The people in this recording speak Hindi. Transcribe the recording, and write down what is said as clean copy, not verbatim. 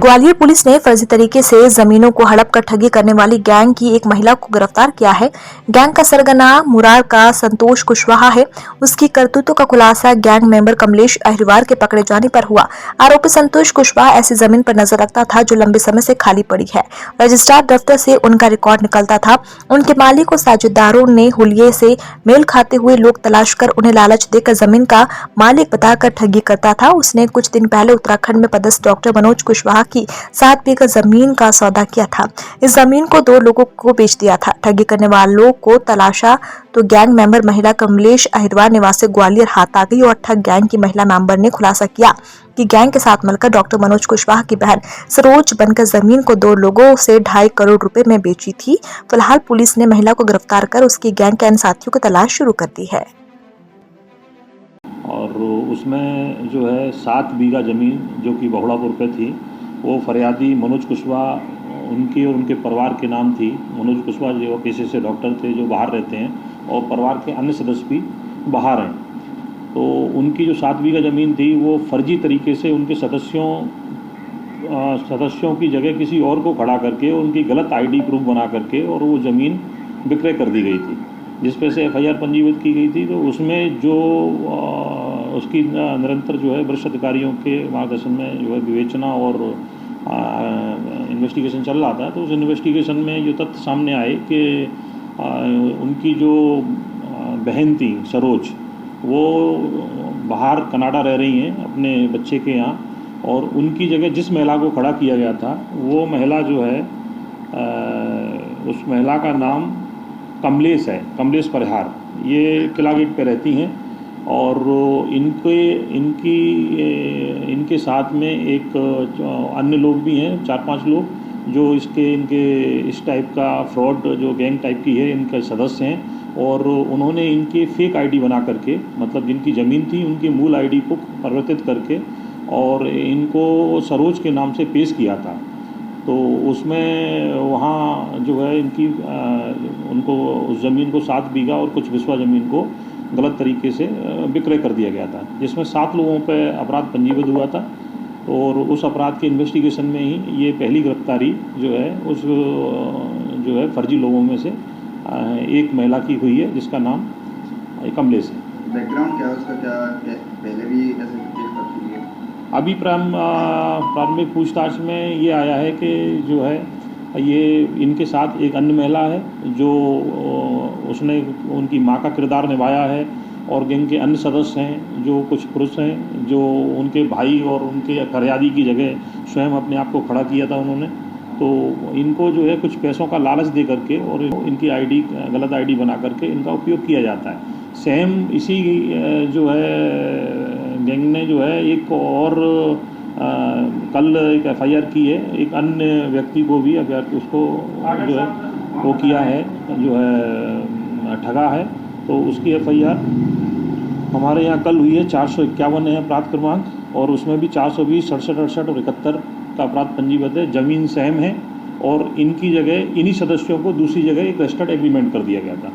ग्वालियर पुलिस ने फर्जी तरीके से जमीनों को हड़प कर ठगी करने वाली गैंग की एक महिला को गिरफ्तार किया है। गैंग का सरगना मुरार का संतोष कुशवाहा है। उसकी करतूतों का खुलासा गैंग मेंबर कमलेश अहिरवार के पकड़े जाने पर हुआ। आरोपी संतोष कुशवाहा ऐसी जमीन पर नजर रखता था जो लंबे समय से खाली पड़ी है। रजिस्ट्रार दफ्तर से उनका रिकॉर्ड निकलता था। उनके मालिक और साझेदारों ने हुलिये से मेल खाते हुए लोग तलाश कर उन्हें लालच देकर जमीन का मालिक बताकर ठगी करता था। उसने कुछ दिन पहले उत्तराखंड में पदस्थ डॉक्टर मनोज कुशवाहा की 7 बीघा जमीन का सौदा किया था। इस जमीन को 2 लोगों को बेच दिया था। ठगी करने वालों को तलाशा तो गैंग मेंबर महिला कमलेश अहिरवार निवासी ग्वालियर हाथ आ गई और ठग गैंग की महिला मेंबर ने खुलासा किया कि गैंग के साथ मिलकर डॉक्टर मनोज कुशवाहा की बहन सरोज बनकर जमीन को 2 लोगों से 2.5 करोड़ रुपए में बेची थी। फिलहाल पुलिस ने महिला को गिरफ्तार कर उसकी गैंग के अन्य साथियों की तलाश शुरू कर दी है। और उसमें जो है 7 बीघा ज़मीन जो कि बहुड़ापुर पे थी, वो फरियादी मनोज कुशवाहा उनकी और उनके परिवार के नाम थी। मनोज कुशवाहा जो पेशे से डॉक्टर थे, जो बाहर रहते हैं और परिवार के अन्य सदस्य भी बाहर हैं। तो उनकी जो 7 बीघा ज़मीन थी वो फर्जी तरीके से उनके सदस्यों की जगह किसी और को खड़ा करके उनकी गलत आईडी प्रूफ बना करके और वो ज़मीन विक्रय कर दी गई थी, जिस पे से एफआईआर पंजीबद्ध की गई थी। तो उसमें जो उसकी निरंतर जो है वरिष्ठ अधिकारियों के मार्गदर्शन में जो है विवेचना और इन्वेस्टिगेशन चल रहा था। तो उस इन्वेस्टिगेशन में ये तथ्य सामने आए कि उनकी जो बहन थी सरोज, वो बाहर कनाडा रह रही हैं अपने बच्चे के यहाँ, और उनकी जगह जिस महिला को खड़ा किया गया था वो महिला जो है उस महिला का नाम कमलेश है, कमलेश परिहार। ये किला गेट पे रहती हैं और इनके साथ में एक अन्य लोग भी हैं, 4-5 लोग जो इनके इस टाइप का फ्रॉड जो गैंग टाइप की है इनके सदस्य हैं। और उन्होंने इनके फेक आईडी बना करके, मतलब जिनकी ज़मीन थी उनकी मूल आईडी को परिवर्तित करके और इनको सरोज के नाम से पेश किया था। तो उसमें वहाँ जो है इनकी उनको उस ज़मीन को 7 बीघा और कुछ बिस्वा ज़मीन को गलत तरीके से विक्रय कर दिया गया था, जिसमें 7 लोगों पर अपराध पंजीबद्ध हुआ था। और उस अपराध के इन्वेस्टिगेशन में ही ये पहली गिरफ्तारी जो है उस जो है फर्जी लोगों में से एक महिला की हुई है, जिसका नाम कमलेश है। बैकग्राउंड क्या है उसका, क्या पहले भी ऐसे केस कर चुकी है? अभी प्रारंभिक पूछताछ में ये आया है कि जो है ये इनके साथ एक अन्य महिला है जो उसने उनकी माँ का किरदार निभाया है, और गैंग के अन्य सदस्य हैं जो कुछ पुरुष हैं जो उनके भाई और उनके फरियादी की जगह स्वयं अपने आप को खड़ा किया था उन्होंने। तो इनको जो है कुछ पैसों का लालच दे करके और इनकी आईडी गलत आईडी बना करके इनका उपयोग किया जाता है। सेम इसी जो है गैंग ने जो है एक और कल एक एफआईआर की है, एक अन्य व्यक्ति को भी अगर उसको जो है वो किया है, जो है ठगा है। तो उसकी एफआईआर हमारे यहाँ कल हुई है, 451 है अपराध क्रमांक, और उसमें भी 420, 67, 68 और 71 का अपराध पंजीबद्ध है। ज़मीन सेम है और इनकी जगह इन्हीं सदस्यों को दूसरी जगह एक रजिस्टर्ड एग्रीमेंट कर दिया गया था।